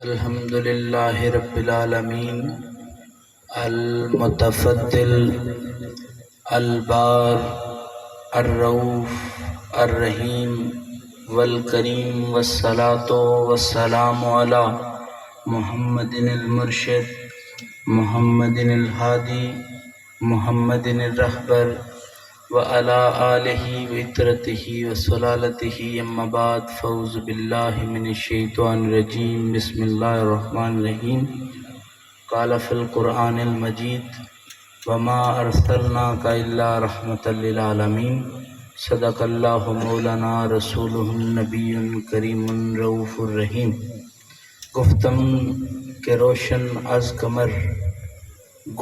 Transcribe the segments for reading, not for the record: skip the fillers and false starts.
الحمد للہ رب العالمین المتفضل البار الرؤوف الرحیم والکریم والصلاة والسلام علی محمد المرشد محمد الہادی محمد الرہبر وعلی آلہ وعترتہ وسلالتہ اما بعد فاعوذ باللہ من الشیطان الرجیم بسم اللہ الرحمن الرحیم قال فی القرآن المجید وما ارسلناک الا رحمۃ للعالمین صدق اللہ مولانا رسولہ النبی الکریم الرؤوف الرحیم۔ گفتم کہ روشن از قمر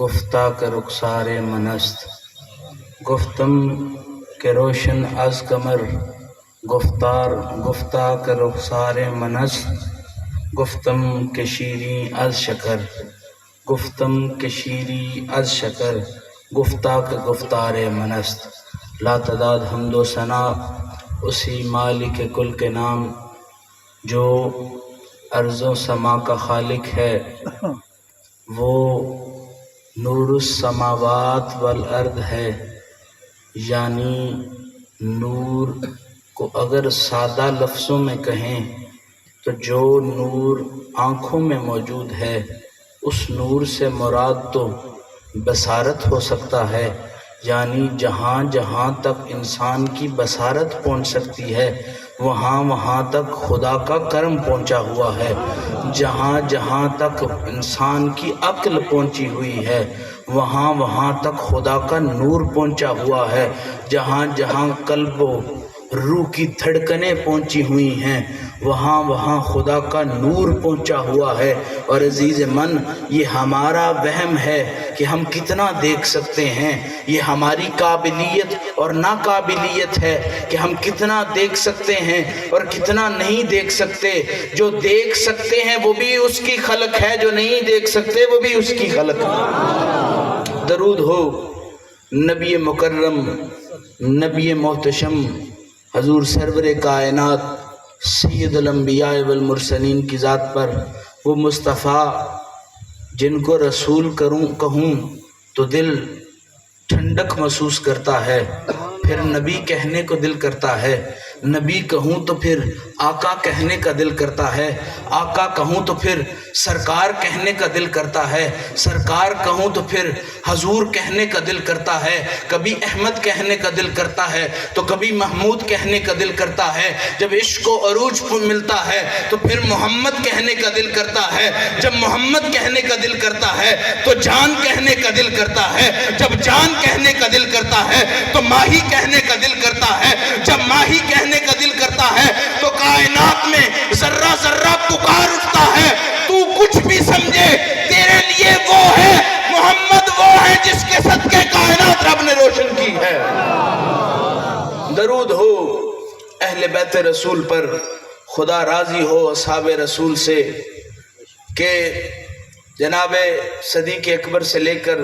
گفتہ کہ رخسار منست، گفتم کہ روشن از قمر گفتہ کہ رخسار منست، گفتم کہ شیریں از شکر گفتم کہ شیریں از شکر گفتہ کہ گفتار منست۔ لا تعداد حمد و ثنا اسی مالک کل کے نام جو ارض و سما کا خالق ہے، وہ نور السماوات والارض ہے۔ یعنی نور کو اگر سادہ لفظوں میں کہیں تو جو نور آنکھوں میں موجود ہے اس نور سے مراد تو بصارت ہو سکتا ہے، یعنی جہاں جہاں تک انسان کی بصارت پہنچ سکتی ہے وہاں وہاں تک خدا کا کرم پہنچا ہوا ہے، جہاں جہاں تک انسان کی عقل پہنچی ہوئی ہے وہاں وہاں تک خدا کا نور پہنچا ہوا ہے، جہاں جہاں قلب و روح کی دھڑکنیں پہنچی ہوئی ہیں وہاں وہاں خدا کا نور پہنچا ہوا ہے۔ اور عزیز من، یہ ہمارا وہم ہے کہ ہم کتنا دیکھ سکتے ہیں، یہ ہماری قابلیت اور ناقابلیت ہے کہ ہم کتنا دیکھ سکتے ہیں اور کتنا نہیں دیکھ سکتے۔ جو دیکھ سکتے ہیں وہ بھی اس کی خلق ہے، جو نہیں دیکھ سکتے وہ بھی اس کی خلق ہے۔ درود ہو نبی مکرم، نبی محتشم، حضور سرور کائنات سید الانبیاء والمرسلین کی ذات پر، وہ مصطفیٰ جن کو رسول کہوں تو دل ٹھنڈک محسوس کرتا ہے، پھر نبی کہنے کو دل کرتا ہے، نبی کہوں تو پھر آقا کہنے کا دل کرتا ہے، آقا کہوں تو پھر سرکار کہنے کا دل کرتا ہے، سرکار کہوں تو پھر حضور کہنے کا دل کرتا ہے، کبھی احمد کہنے کا دل کرتا ہے تو کبھی محمود کہنے کا دل کرتا ہے، جب عشق و عروج ملتا ہے تو پھر محمد کہنے کا دل کرتا ہے، جب محمد کہنے کا دل کرتا ہے تو جان کہنے کا دل کرتا ہے، جب جان کہنے کا دل کرتا ہے تو ماہی کہنے کا دل کرتا ہے، جب ماہی کہنے کا دل کرتا ہے تو کائنات میں ذرہ ذرہ پکار اٹھتا ہے، تو کچھ بھی سمجھے تیرے لیے وہ ہے، محمد وہ ہے جس کے صدقے کائنات رب نے روشن کی ہے۔ درود ہو اہل بیت رسول پر، خدا راضی ہو اصحاب رسول سے کہ جناب صدیق اکبر سے لے کر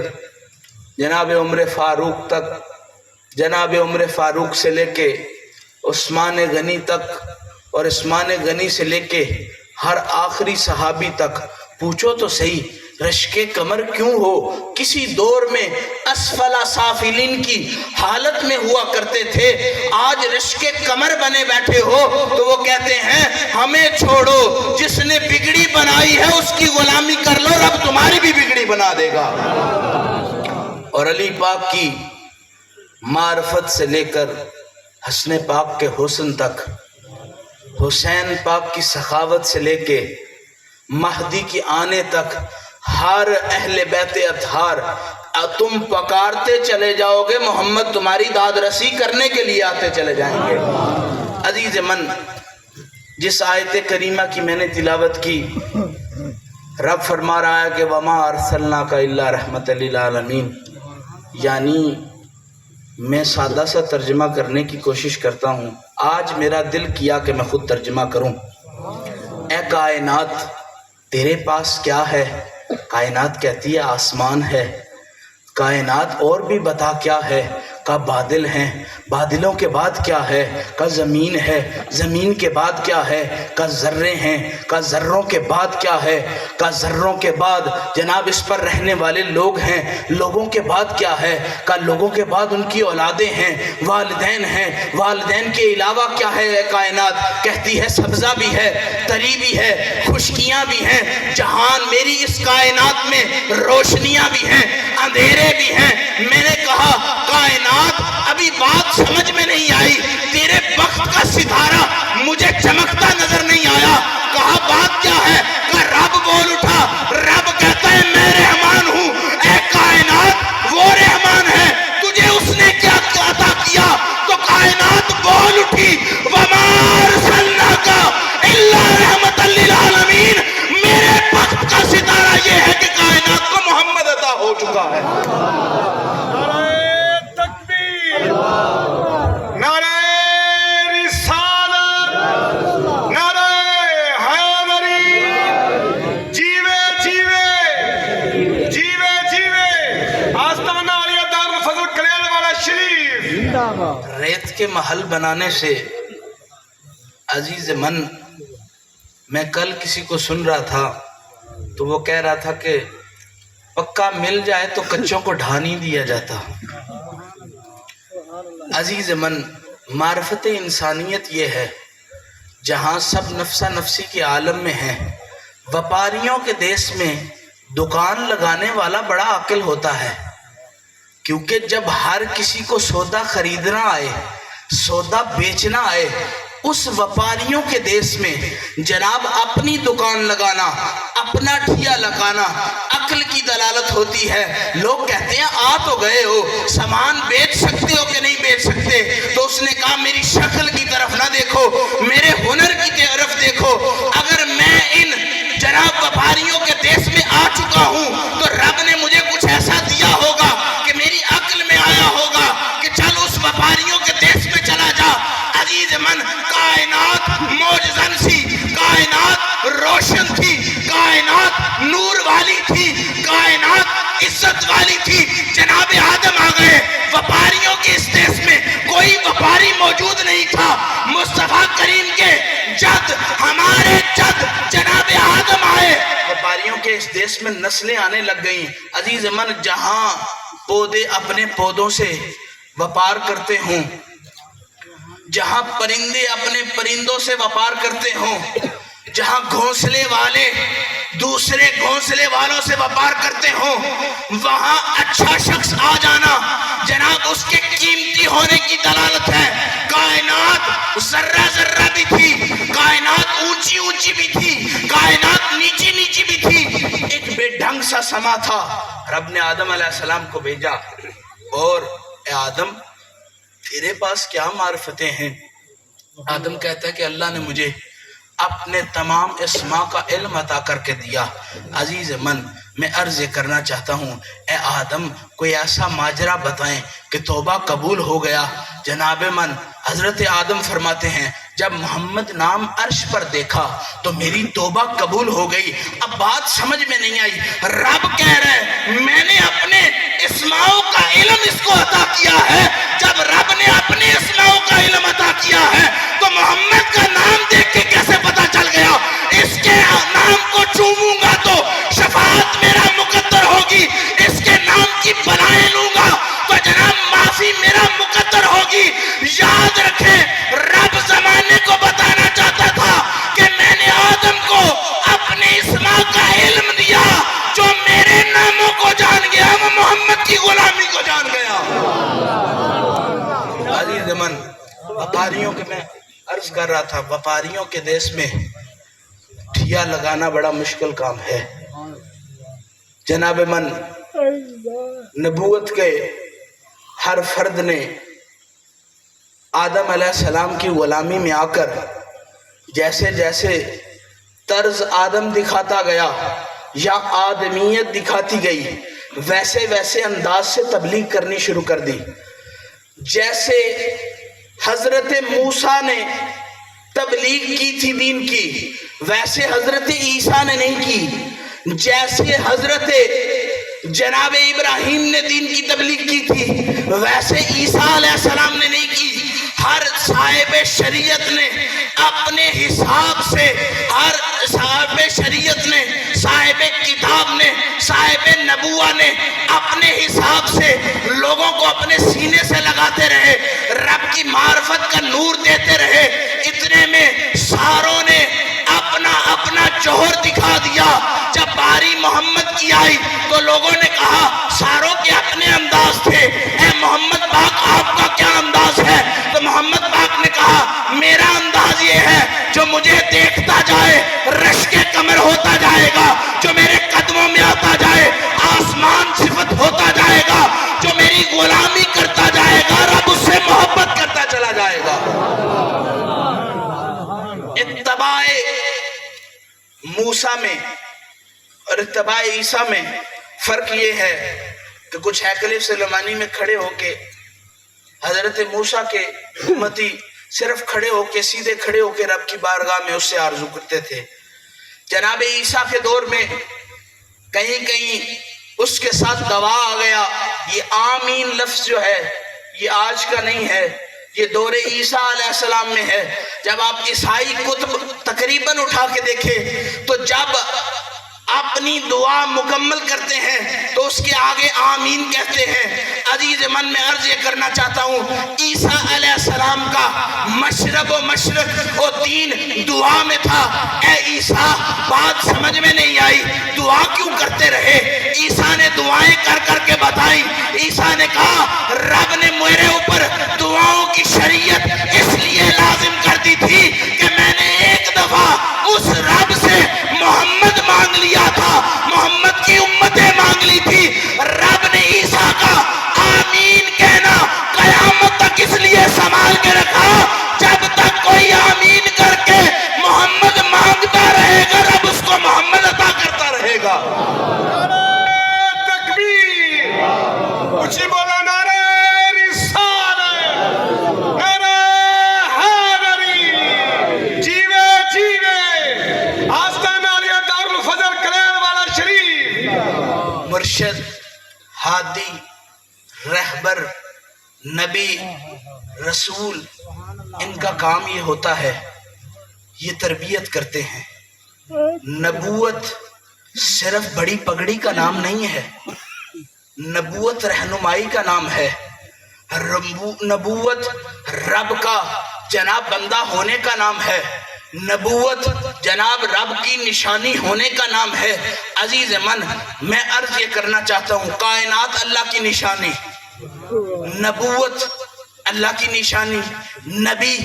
جناب عمر فاروق تک، جناب عمر فاروق سے لے کے عثمان غنی تک، اور عثمان غنی سے لے کے ہر آخری صحابی تک، پوچھو تو صحیح رشک کمر کیوں ہو؟ کسی دور میں اسفل سافلین کی حالت میں ہوا کرتے تھے، آج رشک کمر بنے بیٹھے ہو تو وہ کہتے ہیں ہمیں چھوڑو، جس نے بگڑی بنائی ہے اس کی غلامی کر لو، رب تمہاری بھی بگڑی بنا دے گا۔ اور علی پاک کی معرفت سے لے کر حسن پاک کے حسن تک، حسین پاک کی سخاوت سے لے کے مہدی کی آنے تک، ہر اہل بیت اطہار تم پکارتے چلے جاؤ گے، محمد تمہاری داد رسی کرنے کے لیے آتے چلے جائیں گے۔ عزیز من، جس آیت کریمہ کی میں نے تلاوت کی، رب فرما رہا ہے کہ وما ارسلناک الا رحمۃ للعالمین، یعنی میں سادہ سا ترجمہ کرنے کی کوشش کرتا ہوں، آج میرا دل کیا کہ میں خود ترجمہ کروں۔ اے کائنات تیرے پاس کیا ہے؟ کائنات کہتی ہے آسمان ہے۔ کائنات اور بھی بتا کیا ہے؟ کہا بادل ہیں، بادلوں کے بعد کیا ہے؟ کہا زمین ہے، زمین کے بعد کیا ہے؟ کہا ذرے ہیں، کہا ذروں کے بعد کیا ہے؟ کہا ذروں کے بعد جناب اس پر رہنے والے لوگ ہیں، لوگوں کے بعد کیا ہے؟ کہا لوگوں کے بعد ان کی اولادیں ہیں، والدین ہیں، والدین کے علاوہ کیا ہے کائنات؟ کہتی ہے سبزہ بھی ہے، تری بھی ہے، خشکیاں بھی ہیں، جہان میری اس کائنات میں روشنیاں بھی ہیں، اندھیرے بھی ہیں۔ میں نے کہا کائنات ابھی بات سمجھ میں نہیں آئی، تیرے بخت کا ستارہ مجھے چمکتا نظر نہیں آیا۔ کہا بات کیا ہے؟ کہ رب بول اٹھا، رب کہتا ہے میں رحمان ہوں، اے کائنات وہ رحمان ہے، تجھے اس نے کیا عطا کیا؟ تو کائنات بول اٹھی وَمَا أَرْسَلْنَاكَ إِلَّا رَحْمَةً لِّلْعَالَمِينَ۔ میرے بخت کا ستارہ یہ ہے کہ کائنات کو محمد عطا ہو چکا ہے۔ نعرہ تکبیر، نعرہ رسالت، نعرہ حیدری، جیوے جیوے جیوے جیوے آستانہ علیہ دار فضل کلیل والا شریف۔ ریت کے محل بنانے سے عزیز من، میں کل کسی کو سن رہا تھا تو وہ کہہ رہا تھا کہ پکا مل جائے تو کچوں کو ڈھا نہیں دیا جاتا۔ عزیز من، معرفت انسانیت یہ ہے جہاں سب نفسہ نفسی کے عالم میں ہیں، وپاریوں کے دیس میں دکان لگانے والا بڑا عاقل ہوتا ہے، کیونکہ جب ہر کسی کو سودا خریدنا آئے، سودا بیچنا آئے، اس وپاریوں کے دیس میں جناب اپنی دکان لگانا، اپنا ٹھیا لگانا عقل کی دلالت ہوتی ہے۔ لوگ کہتے ہیں آ تو گئے ہو، سامان بیچ سکتے ہو کہ نہیں بیچ سکتے؟ تو اس نے کہا میری شکل کی طرف نہ دیکھو، میرے ہنر کی طرف دیکھو۔ اگر میں ان جناب وپاریوں کے دیس میں آ چکا ہوں تو رب نے مجھے کچھ ایسا دیا ہوگا کہ میری عقل میں آیا ہوگا کہ چل اس وپاریوں کے دیس میں چلا جا۔ عزیز من، کائنات موجزن سی، کائنات روشن تھی، کائنات نور والی تھی، کائنات عزت والی تھی۔ جناب آدم آ گئے، وپاریوں کے اس دیس میں کوئی وپاری موجود نہیں تھا۔ مصطفیٰ کریم کے جد، ہمارے جد جناب آدم آئے، وپاریوں کے اس دیس میں نسلیں آنے لگ گئیں۔ عزیز من، جہاں پودے اپنے پودوں سے وپار کرتے ہوں، جہاں پرندے اپنے پرندوں سے وپار کرتے ہوں، جہاں گھونسلے والے دوسرے گھونسلے والوں سے وپار کرتے ہوں، وہاں اچھا شخص آ جانا جناب اس کے قیمتی ہونے کی دلالت ہے۔ کائنات ذرہ ذرہ بھی تھی، کائنات اونچی اونچی بھی تھی، کائنات نیچی نیچی بھی تھی۔ ایک بے ڈھنگ سا سما تھا، رب نے آدم علیہ السلام کو بھیجا اور اے آدم تیرے پاس کیا معرفتیں ہیں؟ آدم کہتا ہے کہ اللہ نے مجھے اپنے تمام اسماء کا علم عطا کر کے دیا۔ عزیز من، میں عرض کرنا چاہتا ہوں، اے آدم کوئی ایسا ماجرا بتائیں کہ توبہ قبول ہو گیا۔ جناب من، حضرت آدم فرماتے ہیں جب محمد نام عرش پر دیکھا تو میری توبہ قبول ہو گئی۔ اب بات سمجھ میں نہیں آئی، رب کہہ رہے میں نے اپنے اسماؤں کا علم اس کو عطا کیا ہے۔ جب رب نے اپنے اسماؤں کا علم عطا کیا ہے تو محمد کا نام دیکھ کے کیسے پتا چل گیا؟ اس کے نام کو چوموں گا تو شفاعت میرا مقدر ہوگی، اس کے نام کی بلائیں لوں گا تو جناب معافی میرا مقدر ہوگی۔ یاد رکھیں، رب زمانے کو بتانا چاہتا تھا کہ میں نے آدم کو اپنے اسماء کا علم دیا، جو میرے ناموں کو جان گیا وہ محمد کی غلامی کو جان گیا۔ عزیز من، وپاریوں کے میں عرض کر رہا تھا، وپاریوں کے دیس میں ٹھیا لگانا بڑا مشکل کام ہے۔ جناب من، نبوت کے ہر فرد نے آدم علیہ السلام کی غلامی میں آ کر جیسے جیسے طرز آدم دکھاتا گیا یا آدمیت دکھاتی گئی، ویسے ویسے انداز سے تبلیغ کرنی شروع کر دی۔ جیسے حضرت موسیٰ نے تبلیغ کی تھی دین کی، ویسے حضرت عیسیٰ نے نہیں کی۔ جیسے حضرت جناب ابراہیم نے دین کی تبلیغ کی تھی ویسے عیسیٰ علیہ السلام نے نہیں کی. ہر صاحب شریعت نے اپنے حساب سے، ہر صاحب شریعت نے، صاحب کتاب نے، صاحب نبوہ نے اپنے حساب سے لوگوں کو اپنے سینے سے لگاتے رہے، رب کی معرفت کا نور دیتے رہے. اتنے میں ساروں نے اپنا اپنا جوہر دکھا دیا. جب باری محمد کی آئی تو لوگوں نے کہا ساروں کے اپنے انداز تھے، اے محمد پاک آپ کا کیا انداز ہے؟ تو محمد پاک نے کہا میرا انداز یہ ہے جو مجھے دیکھتا جائے رشک کمر ہوتا جائے گا، جو میرے قدموں میں آتا جائے آسمان صفت ہوتا جائے گا، جو میری غلامی کرتا جائے گا رب اس سے محبت کرتا چلا جائے گا. اتباع موسیٰ میں اور اتباع عیسیٰ میں فرق یہ ہے کہ کچھ ہیکل سلیمانی میں کھڑے ہو کے حضرت موسیٰ کے امتی صرف کھڑے ہو کے، سیدھے کھڑے ہو کے رب کی بارگاہ میں اس سے آرزو کرتے تھے. جناب عیسیٰ کے دور میں کہیں کہیں اس کے ساتھ دوا آ گیا. یہ آمین لفظ جو ہے یہ آج کا نہیں ہے، یہ دور عیسیٰ علیہ السلام میں ہے. جب آپ عیسائی کتب تقریباً اٹھا کے دیکھیں تو جب اپنی دعا مکمل کرتے ہیں تو اس کے آگے آمین کہتے ہیں. عزیز من میں عرض یہ کرنا چاہتا ہوں عیسیٰ علیہ السلام کا مشرب و مشرق و دین دعا میں تھا. اے عیسیٰ بات سمجھ میں نہیں آئی، دعا کیوں کرتے رہے؟ عیسیٰ نے دعائیں کر کر کے بتائی. عیسیٰ نے کہا رب نے میرے اوپر دعاؤں کی شریعت اس لیے لازم کر دی تھی کہ میں نے ایک دفعہ اس رب سے محمد مانگ لیا تھا، محمد کی امتیں مانگ لی تھی. رب نے عیسیٰ کا آمین کہنا قیامت تک اس لیے سنبھال کے رکھا جب تک کوئی آمین کر کے محمد مانگتا رہے گا رب اس کو محمد عطا کرتا رہے گا. تکبیر، اونچی بولا نعرہ رسالت، نعرہ حیدری، جیوے جیوے آستانہ علیہ دارالفضل کلیل والا شریف. مرشد، ہادی، رہبر، نبی، رسول، ان کا کام یہ ہوتا ہے یہ تربیت کرتے ہیں. نبوت صرف بڑی پگڑی کا نام نہیں ہے، نبوت رہنمائی کا نام ہے. نبوت رب کا جناب بندہ ہونے کا نام ہے. نبوت جناب رب کی نشانی ہونے کا نام ہے. عزیز من میں عرض یہ کرنا چاہتا ہوں کائنات اللہ کی نشانی، نبوت اللہ کی نشانی، نبی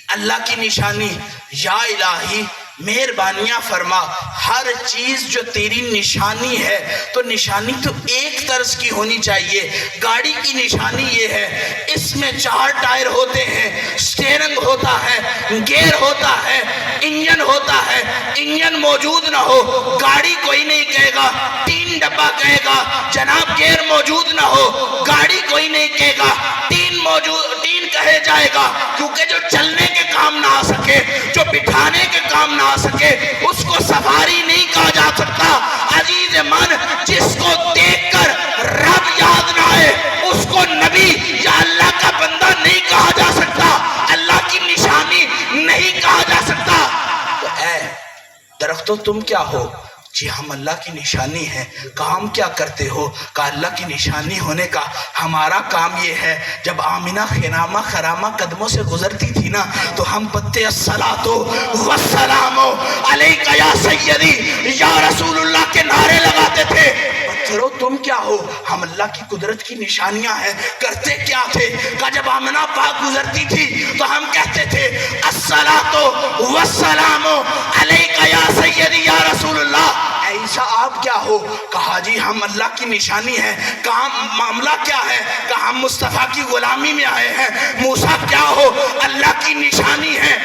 اللہ کی نشانی. یا الہی مہربانیاں فرما، ہر چیز جو تیری نشانی ہے تو نشانی تو ایک طرز کی ہونی چاہیے. گاڑی کی نشانی یہ ہے اس میں 4 ٹائر ہوتے ہیں، سٹیرنگ ہوتا ہے، گیئر ہوتا ہے، انجن ہوتا ہے. انجن موجود نہ ہو گاڑی کوئی نہیں کہے گا، 3 ڈبہ کہے گا. جناب گیئر موجود نہ ہو گاڑی کوئی نہیں کہے گا، 3 کہے جائے گا. کیونکہ جو چلنے کے کام نہ آ سکے، جو بٹھانے کے کام نہ آ سکے اس کو سواری نہیں کہا جا سکتا. عزیز من جس کو دیکھ کر رب یاد نہ آئے اس کو نبی یا اللہ کا بندہ نہیں کہا جا سکتا، اللہ کی نشانی نہیں کہا جا سکتا. تو اے درختوں تم کیا ہو؟ جی ہم اللہ کی نشانی ہیں. کام کیا کرتے ہو؟ کہ اللہ کی نشانی ہونے کا ہمارا کام یہ ہے جب آمینہ خنامہ خرامہ قدموں سے گزرتی تھی نا تو ہم پتے الصلاۃ والسلام علیک یا سیدی یا رسول اللہ کے نعرے لگاتے تھے. پتھروں تم کیا ہو؟ ہم اللہ کی قدرت کی نشانیاں ہیں. کرتے کیا تھے؟ کہ جب آمنہ پاک گزرتی تھی تو ہم کہتے تھے الصلاۃ والسلام علیک یا سیدی یا رسول اللہ. عیسیٰ آپ کیا ہو؟ کہا جی ہم اللہ کی نشانی ہیں. کہا معاملہ کیا ہے؟ کہا ہم مصطفیٰ کی غلامی میں آئے ہیں. موسیٰ کیا ہو؟ اللہ کی نشانی ہے.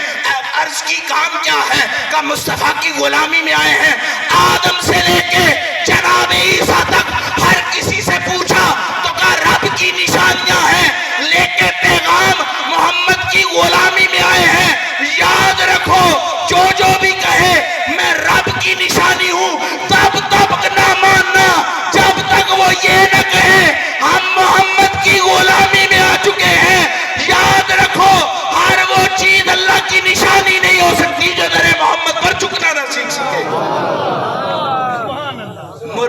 عرض کی کام کیا ہے؟ کہ مصطفیٰ کی غلامی میں آئے ہیں. آدم سے لے کے جناب عیسیٰ تک ہر کسی سے پوچھا تو کہا رب کی نشانیاں ہیں، لے کے پیغام محمد کی غلامی میں آئے ہیں. یاد رکھو جو بھی کہے میں رب کی نشانی ہوں تب تک نہ ماننا جب تک وہ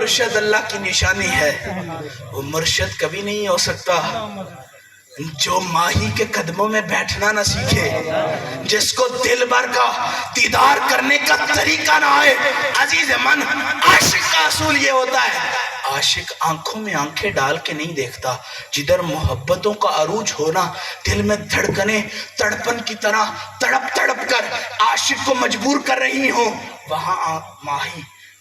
مرشد اللہ کی نشانی ہے، وہ مرشد کبھی نہیں ہو سکتا جو ماہی کے قدموں میں بیٹھنا نہ سیکھے، جس کو دل بھر کا دیدار کرنے کا طریقہ نہ آئے۔ عزیز من، عاشق کا اصول یہ ہوتا ہے، عاشق آنکھوں میں آنکھیں ڈال کے نہیں دیکھتا، جدھر محبتوں کا عروج ہونا، دل میں دھڑکنیں تڑپن کی طرح تڑپ تڑپ کر عاشق کو مجبور کر رہی ہوں، وہاں ماہی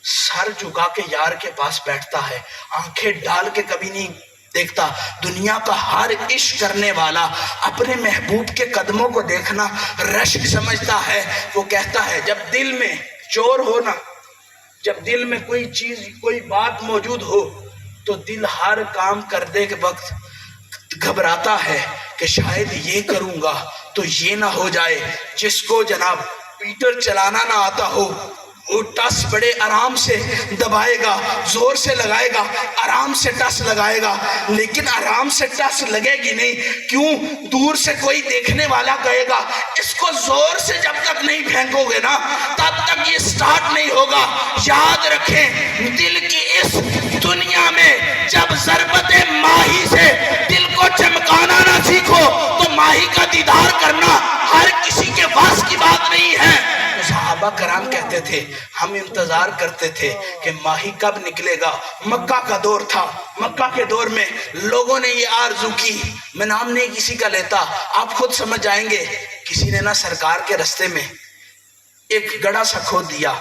سر جھکا کے یار کے پاس بیٹھتا ہے، آنکھیں ڈال کے کبھی نہیں دیکھتا۔ دنیا کا ہر عشق کرنے والا اپنے محبوب کے قدموں کو دیکھنا رشک سمجھتا ہے۔ وہ کہتا ہے جب دل میں چور ہو نا، جب دل میں کوئی چیز کوئی بات موجود ہو تو دل ہر کام کرنے کے وقت گھبراتا ہے کہ شاید یہ کروں گا تو یہ نہ ہو جائے۔ جس کو جناب پیٹر چلانا نہ آتا ہو وہ ٹس بڑے آرام سے دبائے گا، زور سے لگائے گا، آرام سے ٹس لگائے گا، لیکن آرام سے ٹس لگے گی نہیں۔ کیوں؟ دور سے کوئی دیکھنے والا کہے گا اس کو زور سے جب تک نہیں پھینکو گے نا تب تک یہ سٹارٹ نہیں ہوگا۔ یاد رکھیں، دل کی اس دنیا میں جب ضربت ماہی سے دل کو چمکانا نہ سیکھو تو ماہی کا دیدار کرنا ہر کسی کے واس کی بات نہیں ہے۔ صحابہ کرام کہتے تھے ہم انتظار کرتے تھے کہ ماہی کب نکلے گا۔ مکہ کا دور تھا، مکہ کے دور میں لوگوں نے یہ آرزو کی، میں نام نہیں کسی کا لیتا، آپ خود سمجھ جائیں گے۔ کسی نے نا سرکار کے رستے میں ایک گڑھا سا کھود دیا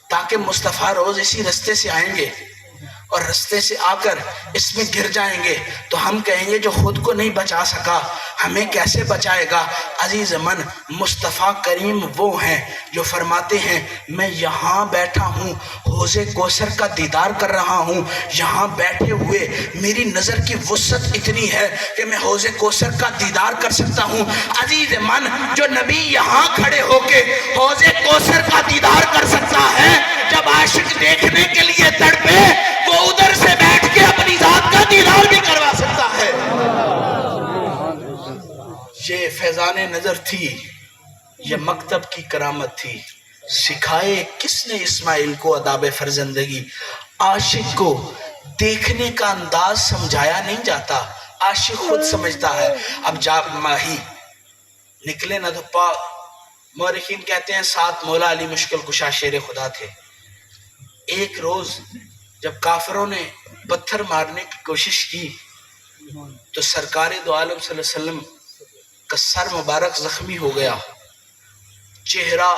تاکہ مصطفیٰ روز اسی رستے سے آئیں گے اور رستے سے آ کر اس میں گر جائیں گے تو ہم کہیں گے جو خود کو نہیں بچا سکا ہمیں کیسے بچائے گا۔ عزیز من، مصطفیٰ کریم وہ ہیں جو فرماتے ہیں میں یہاں بیٹھا ہوں، حوض کوثر کا دیدار کر رہا ہوں، یہاں بیٹھے ہوئے میری نظر کی وسعت اتنی ہے کہ میں حوض کوثر کا دیدار کر سکتا ہوں۔ عزیز من، جو نبی یہاں کھڑے ہو کے حوض کوثر کا دیدار کر سکتا ہے، جب عاشق دیکھنے کے لیے تڑپے وہ ادھر سے بیٹھ کے اپنی ذات کا دیدار بھی کروا سکتا ہے۔ یہ فیضان نظر تھی، یہ مکتب کی کرامت تھی، سکھائے کس نے اسماعیل کو آداب فرزندگی۔ عاشق کو دیکھنے کا انداز سمجھایا نہیں جاتا، عاشق خود سمجھتا ہے۔ اب جب ماہی نکلے نہ تو مورخین کہتے ہیں 7 مولا علی مشکل کشا شیر خدا تھے۔ ایک روز جب کافروں نے پتھر مارنے کی کوشش کی تو سرکار دو عالم صلی اللہ علیہ وسلم کا سر مبارک زخمی ہو گیا، چہرہ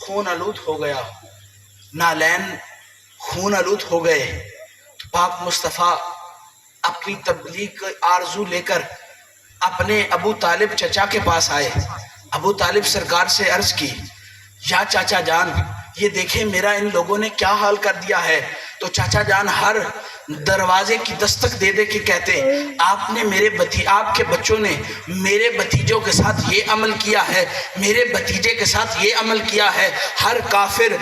خون آلود ہو گیا، نالین خون آلود ہو گئے۔ تو پاک مصطفیٰ اپنی تبلیغ کا آرزو لے کر اپنے ابو طالب چچا کے پاس آئے۔ ابو طالب سرکار سے عرض کی یا چاچا جان یہ دیکھیں میرا ان لوگوں نے کیا حال کر دیا ہے۔ تو چاچا جان ہر دروازے کی دستک دے دے کے کہتے آپ نے آپ کے بچوں نے میرے بھتیجوں کے ساتھ یہ عمل کیا ہے، میرے بھتیجے کے ساتھ یہ عمل کیا ہے۔ ہر کافر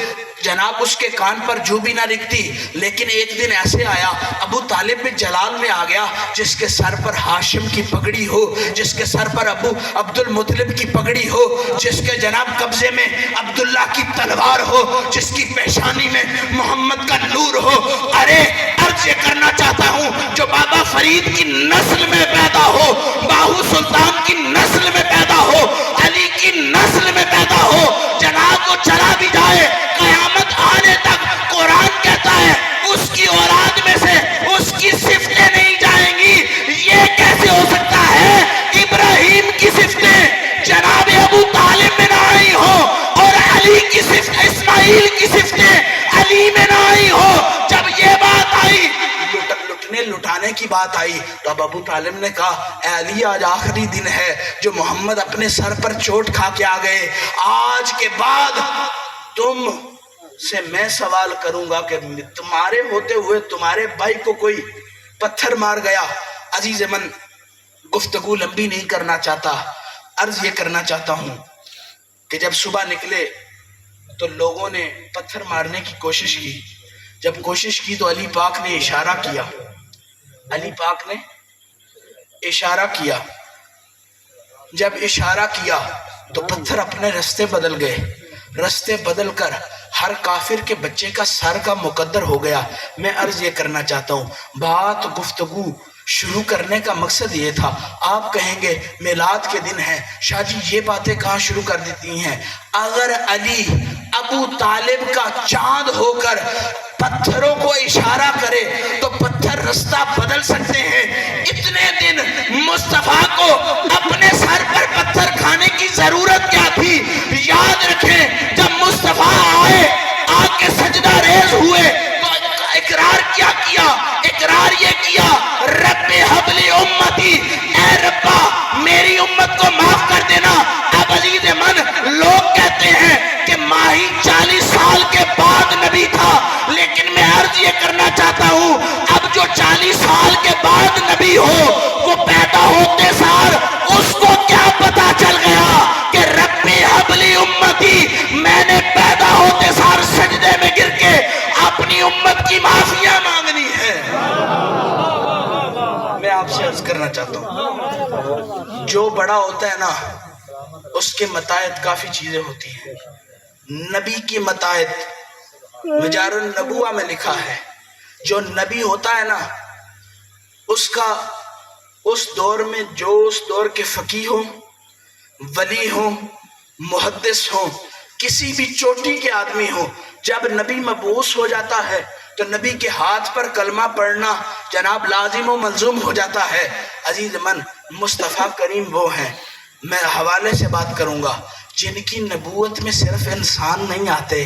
جناب اس کے کان پر جو بھی نہ رکھتی، لیکن ایک دن ایسے آیا ابو طالب بن جلال میں آ گیا جس کے سر پر ہاشم کی پگڑی ہو، جس کے سر پر ابو عبد المطلب کی پگڑی ہو، جس کے جناب قبضے میں عبداللہ کی تلوار ہو، جس کی پیشانی میں محمد کا نور ہو۔ ارے عرض یہ کرنا چاہتا ہوں جو بابا فرید کی نسل میں پیدا ہو، باہو سلطان کی نسل میں پیدا ہو، علی کی نسل میں پیدا ہو، جناب وہ چلا بھی جائے قیامت آنے تک قرآن کہتا ہے اس کی اولاد میں سے اس کی صفتیں نہیں جائیں گی۔ یہ کیسے ہو سکتا ہے ابراہیم کی صفتیں جناب ابو طالب میں نہ آئی ہو اور علی کی صفت اسماعیل کی صفتیں علی میں نہ آئی ہو؟ جب یہ بات آئی لٹانے کی بات آئی تو اب ابو طالب نے کہا اے علی آج آخری دن ہے جو محمد اپنے سر پر چوٹ کھا کے آ گئے، آج کے بعد تم سے میں سوال کروں گا کہ تمہارے ہوتے ہوئے تمہارے بھائی کو کوئی پتھر مار گیا۔ عزیز من، گفتگو لمبی نہیں کرنا چاہتا، عرض یہ کرنا چاہتا ہوں کہ جب صبح نکلے تو لوگوں نے پتھر مارنے کی کوشش کی۔ جب کوشش کی تو علی پاک نے اشارہ کیا، علی پاک نے اشارہ کیا۔ جب اشارہ کیا تو پتھر اپنے رستے بدل گئے۔ رستے بدل کر ہر کافر کے بچے کا سر کا مقدر ہو گیا۔ میں عرض یہ کرنا چاہتا ہوں، بات گفتگو شروع کرنے کا مقصد یہ تھا۔ آپ کہیں گے میلاد کے دن ہے، شاہ جی یہ باتیں کہاں شروع کر دیتی ہیں؟ اگر علی ابو طالب کا چاند ہو کر پتھروں کو اشارہ کرے تو پتھر رستہ بدل سکتے ہیں۔ اتنے دن مصطفیٰ کو اپنے سر پر پتھر کھانے کی ضرورت کیا تھی؟ یاد رکھیں جب مصطفیٰ آئے آ کے سجدہ ریز ہوئے تو اقرار کیا کیا؟ اقرار یہ کیا، رب حبلی امتی، اے ربا میری امت کو معاف کر دینا۔ اب عزیز من لوگ کہتے ہیں کہ ماہی 40 سال کے بعد نبی تھا، لیکن میں عرض یہ کرنا چاہتا ہوں اب جو 40 سال کے بعد نبی ہو وہ پیدا ہوتے سار اس کو کیا پتا چل گیا کہ رب حبلی امتی، میں نے پیدا ہوتے سار سجدے میں گر کے اپنی امت کی معافیاں مانگنی ہے۔ میں آپ سے عرض کرنا چاہتا ہوں جو بڑا ہوتا ہے نا اس کے متاحت کافی چیزیں ہوتی ہیں۔ نبی کی متاحت مجار النبوہ میں لکھا ہے، جو نبی ہوتا ہے نا اس کا اس دور میں جو اس دور کے فقیہ ہوں، ولی ہوں، محدث ہوں، کسی بھی چوٹی کے آدمی ہوں، جب نبی مبعوث ہو جاتا ہے تو نبی کے ہاتھ پر کلمہ پڑھنا جناب لازم و ملزوم ہو جاتا ہے۔ عزیز من مصطفیٰ کریم وہ ہیں، میں حوالے سے بات کروں گا جن کی نبوت میں صرف انسان نہیں آتے،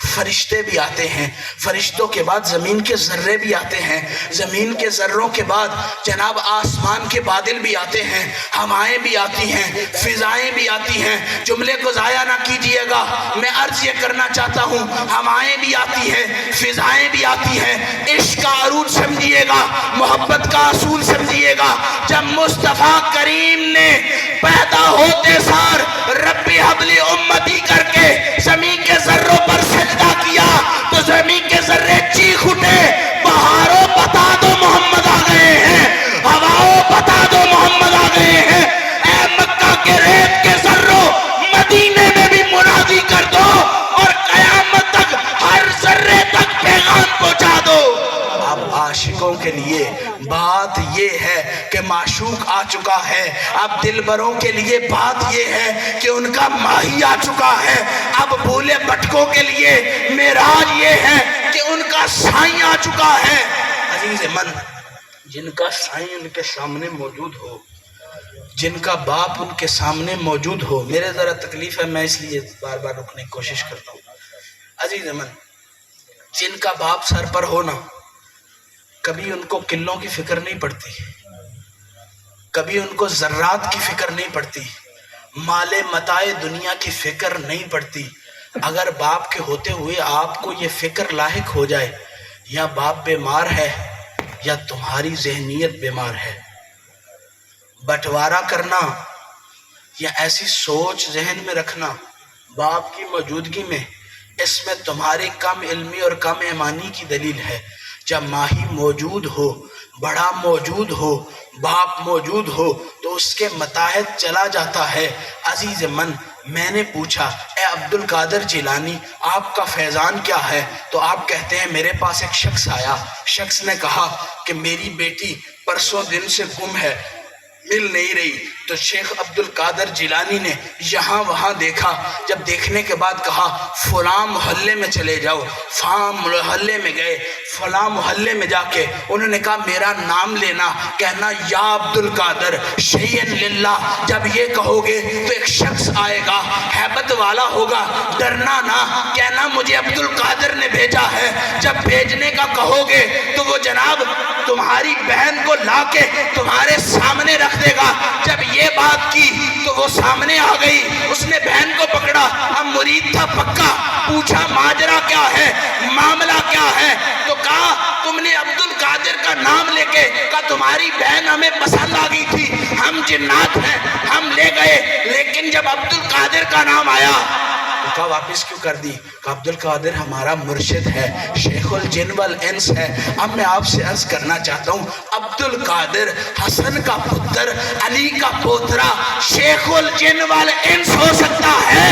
فرشتے بھی آتے ہیں، فرشتوں کے بعد زمین کے ذرے بھی آتے ہیں، زمین کے ذروں کے بعد جناب آسمان کے بادل بھی آتے ہیں، ہوائیں بھی آتی ہیں، فضائیں بھی آتی ہیں۔ جملے کو ضائع نہ کیجئے گا، میں عرض یہ کرنا چاہتا ہوں ہوائیں بھی آتی ہیں، فضائیں بھی آتی ہیں۔ عشق کا عروج سمجھیے گا، محبت کا اصول سمجھیے گا۔ جب مصطفیٰ کریم نے پیدا ہوتے سار رب حبلی امتی کر کے زمین کے ذروں پر سجدہ کیا تو زمین کے ذرے چیخ اٹھے، بہاروں بتا دو محمد آ گئے ہیں، ہواؤں بتا دو محمد آ گئے ہیں۔ اے مکہ کے ریت کے ذروں مدینے میں بھی منادی کر دو اور قیامت تک ہر ذرے تک پیغام پہنچا دو۔ اب عاشقوں کے لیے بات یہ ہے کہ معشوق آ چکا ہے، اب دلبروں کے لیے بات یہ ہے کہ ان کا ماہی آ چکا ہے، اب بھولے بھٹکوں کے لیے معراج یہ ہے کہ ان کا سائیں آ چکا ہے۔ عزیز من جن کا سائیں ان کے سامنے موجود ہو، جن کا باپ ان کے سامنے موجود ہو، میرے ذرا تکلیف ہے میں اس لیے بار بار رکنے کی کوشش کرتا ہوں۔ عزیز من جن کا باپ سر پر ہو نا، کبھی ان کو قلوں کی فکر نہیں پڑتی، کبھی ان کو ذرات کی فکر نہیں پڑتی، مال متاع دنیا کی فکر نہیں پڑتی۔ اگر باپ کے ہوتے ہوئے آپ کو یہ فکر لاحق ہو جائے یا باپ بیمار ہے یا تمہاری ذہنیت بیمار ہے، بٹوارا کرنا یا ایسی سوچ ذہن میں رکھنا باپ کی موجودگی میں، اس میں تمہاری کم علمی اور کم ایمانی کی دلیل ہے۔ جب ماہی موجود ہو، بڑا موجود ہو، باپ موجود ہو تو اس کے متاحت چلا جاتا ہے۔ عزیز من میں نے پوچھا اے عبد القادر جیلانی آپ کا فیضان کیا ہے؟ تو آپ کہتے ہیں میرے پاس ایک شخص آیا، شخص نے کہا کہ میری بیٹی پرسوں دن سے گم ہے، مل نہیں رہی۔ تو شیخ عبد القادر جیلانی نے یہاں وہاں دیکھا، جب دیکھنے کے بعد کہا فلاں محلے میں چلے جاؤ، فلاں محلے میں گئے، فلاں محلے میں جا کے انہوں نے کہا میرا نام لینا، کہنا یا عبد القادر شیئن للہ۔ جب یہ کہو گے تو ایک شخص آئے گا ہیبت والا ہوگا، ڈرنا نہ، کہنا مجھے عبد القادر نے بھیجا ہے۔ جب بھیجنے کا کہو گے تو وہ جناب تمہاری بہن کو لا کے تمہارے سامنے رکھ دے گا۔ جب یہ بات کی تو وہ سامنے آ گئی، اس نے بہن کو پکڑا، اب مرید تھا پکا، پوچھا ماجرا کیا ہے، معاملہ کیا ہے؟ تو کہا تم نے عبد القادر کا نام لے کے کہا تمہاری بہن ہمیں پسند آ گئی تھی، ہم جنات ہیں، ہم لے گئے، لیکن جب عبد القادر کا نام آیا تو کہا واپس کیوں کر دی؟ کہا عبد القادر ہمارا مرشد ہے، شیخ الجن والانس ہے۔ اب میں آپ سے عرض کرنا چاہتا ہوں عبد القادر حسن کا پتر، علی کا پوترا، شیخ الجن والانس ہو سکتا ہے،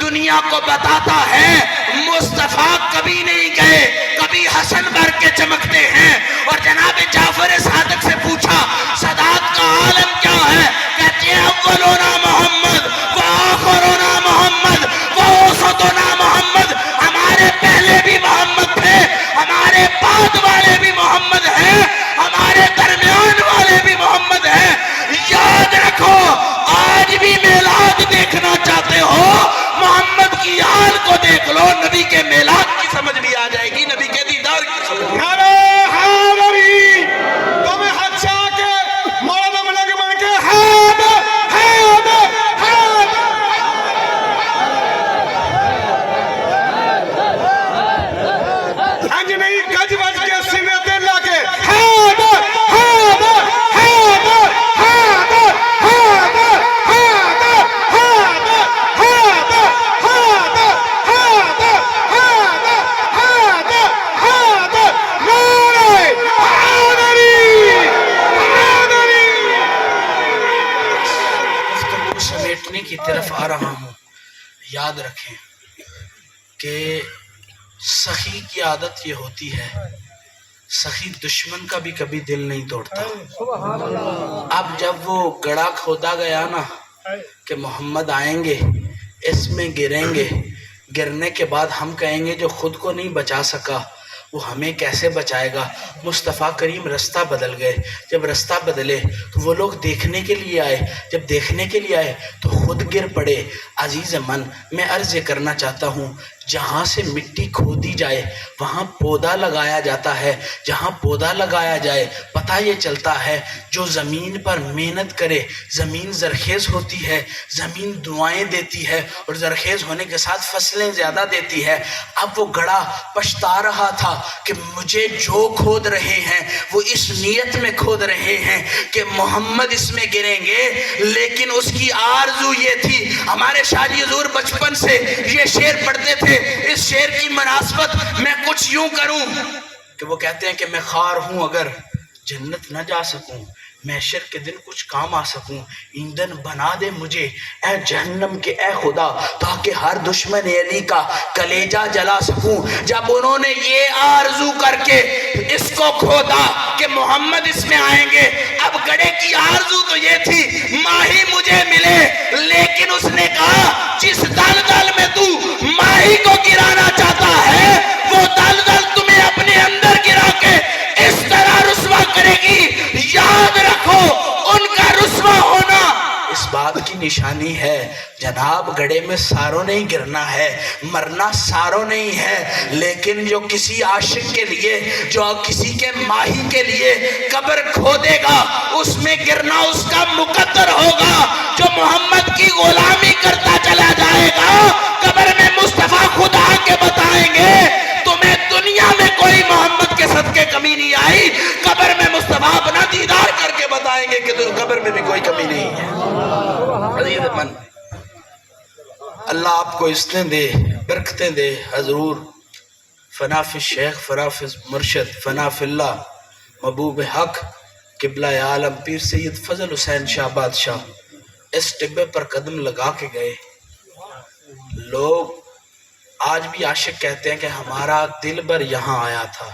دنیا کو بتاتا ہے مصطفیٰ کبھی نہیں گئے، کبھی حسن بھر کے چمکتے ہیں۔ اور جناب جعفر صادق سے پوچھا سادات کا عالم کیا ہے؟ کہتے ہیں اولونا محمد وآخرونا محمد وأوسطنا محمد، ہمارے پہلے بھی محمد تھے، ہمارے بعد والے بھی محمد ہیں، ہمارے درمیان والے بھی محمد ہیں۔ یاد رکھو آج بھی میلاد دیکھنا چاہتے ہو محمد کی آل کو دیکھ لو، نبی کے میلاد کی سمجھ بھی آ جائے گی، نبی کے دیدار کی سمجھ بھی آ جائے گی۔ نعرہ حیدری، تمہیں ہاتھ سے آ کے مولانا ملک بن کے حیدر حیدر حیدر، انج نہیں گج بج کے سینے تے لا کے حیدر حیدر حیدر حیدر حیدر حیدر حیدر حیدر حیدر حیدر حیدر حیدر حیدر، نعرہ حیدری حیدری۔ گفتگو سمیٹنے کی طرف آ رہا ہوں۔ یاد رکھیں کہ سخی کی عادت یہ ہوتی ہے، سخی دشمن کا بھی کبھی دل نہیں توڑتا۔ اب جب وہ گڑھا کھودا گیا نا کہ محمد آئیں گے، اس میں گریں گے، گرنے کے بعد ہم کہیں گے جو خود کو نہیں بچا سکا وہ ہمیں کیسے بچائے گا۔ مصطفیٰ کریم رستہ بدل گئے، جب رستہ بدلے تو وہ لوگ دیکھنے کے لیے آئے، جب دیکھنے کے لیے آئے تو خود گر پڑے۔ عزیز من، میں عرض کرنا چاہتا ہوں جہاں سے مٹی کھودی جائے وہاں پودا لگایا جاتا ہے، جہاں پودا لگایا جائے پتہ یہ چلتا ہے جو زمین پر محنت کرے زمین زرخیز ہوتی ہے، زمین دعائیں دیتی ہے اور زرخیز ہونے کے ساتھ فصلیں زیادہ دیتی ہے۔ اب وہ گڑھا پچھتا رہا تھا کہ مجھے جو کھود رہے ہیں وہ اس نیت میں کھود رہے ہیں کہ محمد اس میں گریں گے، لیکن اس کی آرزو یہ تھی۔ ہمارے شاہ جی حضور بچپن سے یہ شعر پڑھتے تھے، اس شعر کی مناسبت میں کچھ یوں کروں کہ وہ کہتے ہیں کہ میں خار ہوں اگر جنت نہ جا سکوں، محشر کے دن کچھ کام آ سکوں، ایندھن بنا دے مجھے اے جہنم کے اے خدا تاکہ ہر دشمن علی کا کلیجہ جلا سکوں۔ جب انہوں نے یہ آرزو کر کے اس کو کھودا کہ محمد اس میں آئیں گے، اب گڑھے کی آرزو تو یہ تھی ماہی مجھے ملے، لیکن اس نے کہا جس دلدل میں تو ماہی کو گرانا چاہتا ہے وہ دلدل تمہیں اپنے اندر گرا کے اس طرح رسوا کرے گی۔ یاد رکھو ان کا رسوا ہونا اس بات کی نشانی ہے جناب گڑھے میں ساروں نہیں گرنا ہے، مرنا ساروں نہیں ہے، لیکن جو کسی عاشق کے لیے، جو کسی کے ماہی کے لیے قبر کھودے گا اس میں گرنا اس کا مقدر ہوگا۔ جو محمد کی غلامی کرتا چلا جائے گا قبر میں مصطفیٰ خود آ کے بتائیں گے تمہیں دنیا میں کوئی محمد کے صدقے کمی نہیں آئی، قبر میں مصطفیٰ اپنا دیدار کر کے بتائیں گے کہ قبر میں بھی کوئی کمی نہیں ہے۔ عزیز من، اللہ آپ کو عزتیں دے، برکتیں دے۔ حضور فنا فی الشیخ فنا فی مرشد فنا فی اللہ محبوب حق قبلہ عالم پیر سید فضل حسین شاہ بادشاہ اس ٹبے پر قدم لگا کے گئے۔ لوگ آج بھی عاشق کہتے ہیں کہ ہمارا دل بر یہاں آیا تھا،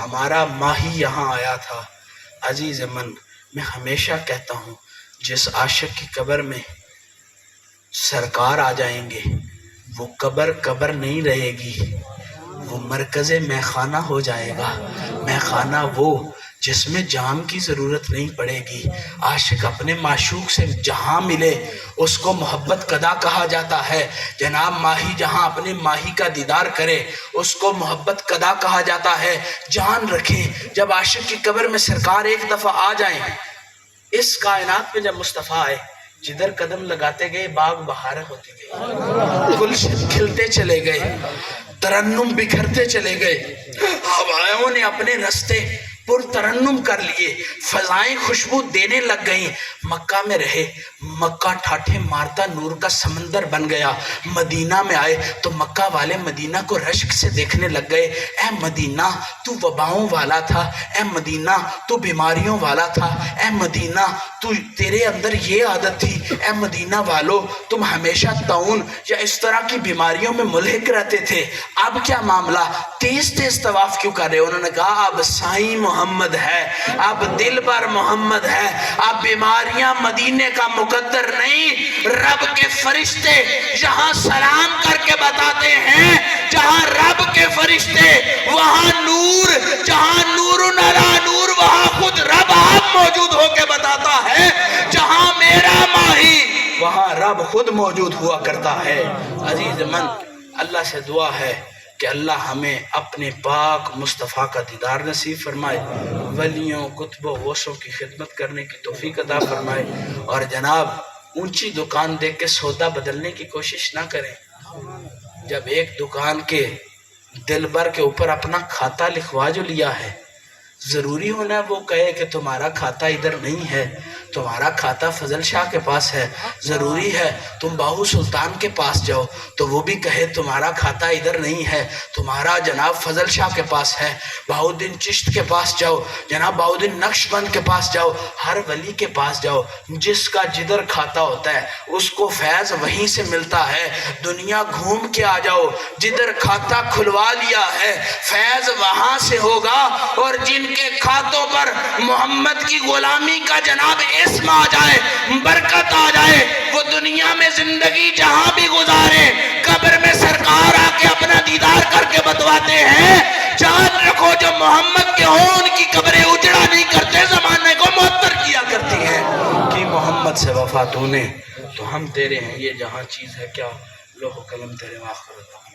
ہمارا ماہی یہاں آیا تھا۔ عزیز من، میں ہمیشہ کہتا ہوں جس عاشق کی قبر میں سرکار آ جائیں گے وہ قبر نہیں رہے گی، وہ مرکز میخانہ ہو جائے گا۔ میخانہ وہ جس میں جام کی ضرورت نہیں پڑے گی۔ عاشق اپنے معشوق سے جہاں ملے اس کو محبت قدا کہا جاتا ہے۔ جناب ماہی جہاں اپنے ماہی کا دیدار کرے اس کو محبت قدا کہا جاتا ہے۔ جان رکھیں جب عاشق کی قبر میں سرکار ایک دفعہ آ جائیں، اس کائنات میں جب مصطفیٰ آئے جدھر قدم لگاتے گئے باغ بہاریں ہوتی گئی، گلشن کھلتے چلے گئے، ترنم بکھرتے چلے گئے، ہوائیوں نے اپنے رستے پرترنم کر لیے، فضائیں خوشبو دینے لگ گئیں، مکہ میں رہے، مکہ ٹھاٹھے مارتا نور کا سمندر بن گیا، مدینہ میں آئے تو مکہ والے مدینہ کو رشک سے دیکھنے لگ گئے، اے مدینہ تو وباؤں والا تھا، اے مدینہ تو بیماریوں والا تھا، اے مدینہ تو تیرے اندر یہ عادت تھی، اے مدینہ والو تم ہمیشہ طاعون یا اس طرح کی بیماریوں میں ملحق رہتے تھے، اب کیا معاملہ، تیز تیز طواف کیوں کر رہے؟ انہوں نے کہا اب سائیں محمد ہے، اب دل بر محمد ہے، اب بیماریاں مدینے کا مقدر نہیں، رب کے فرشتے یہاں سلام کر کے بتاتے ہیں، جہاں رب کے فرشتے وہاں نور، جہاں نور علی نور وہاں خود رب آپ موجود ہو کے بتاتا ہے، جہاں میرا ماہی وہاں رب خود موجود ہوا کرتا ہے۔ عزیز من، اللہ سے دعا ہے کہ اللہ ہمیں اپنے پاک مصطفیٰ کا دیدار نصیب فرمائے، ولیوں کتب و غوثوں کی خدمت کرنے کی توفیق عطا فرمائے، اور جناب اونچی دکان دیکھ کے سودا بدلنے کی کوشش نہ کریں۔ جب ایک دکان کے دل بر کے اوپر اپنا کھاتا لکھوا جو لیا ہے، ضروری ہونا وہ کہے کہ تمہارا کھاتا ادھر نہیں ہے، تمہارا کھاتا فضل شاہ کے پاس ہے، ضروری ہے تم باہو سلطان کے پاس جاؤ تو وہ بھی کہے تمہارا کھاتا ادھر نہیں ہے، تمہارا جناب فضل شاہ کے پاس ہے، بہاؤالدین چشت کے پاس جاؤ، جناب بہاؤالدین نقش بند کے پاس جاؤ، ہر ولی کے پاس جاؤ، جس کا جدھر کھاتا ہوتا ہے اس کو فیض وہیں سے ملتا ہے، دنیا گھوم کے آ جاؤ، جدھر کھاتا کھلوا لیا ہے فیض وہاں سے ہوگا، اور جن کے کھاتوں پر محمد کی غلامی کا جناب اسم آ جائے، برکت آ جائے، وہ دنیا میں زندگی جہاں بھی گزارے، قبر میں سرکار آ کے اپنا دیدار کر کے بتواتے ہیں، جان رکھو جو محمد کے ہوں ان کی قبریں اجڑا نہیں کرتے، زمانے کو معطر کیا کرتی ہیں، کہ محمد سے وفا تو نے تو ہم تیرے ہیں، یہ جہاں چیز ہے کیا، لوح و قلم تیرے آخرت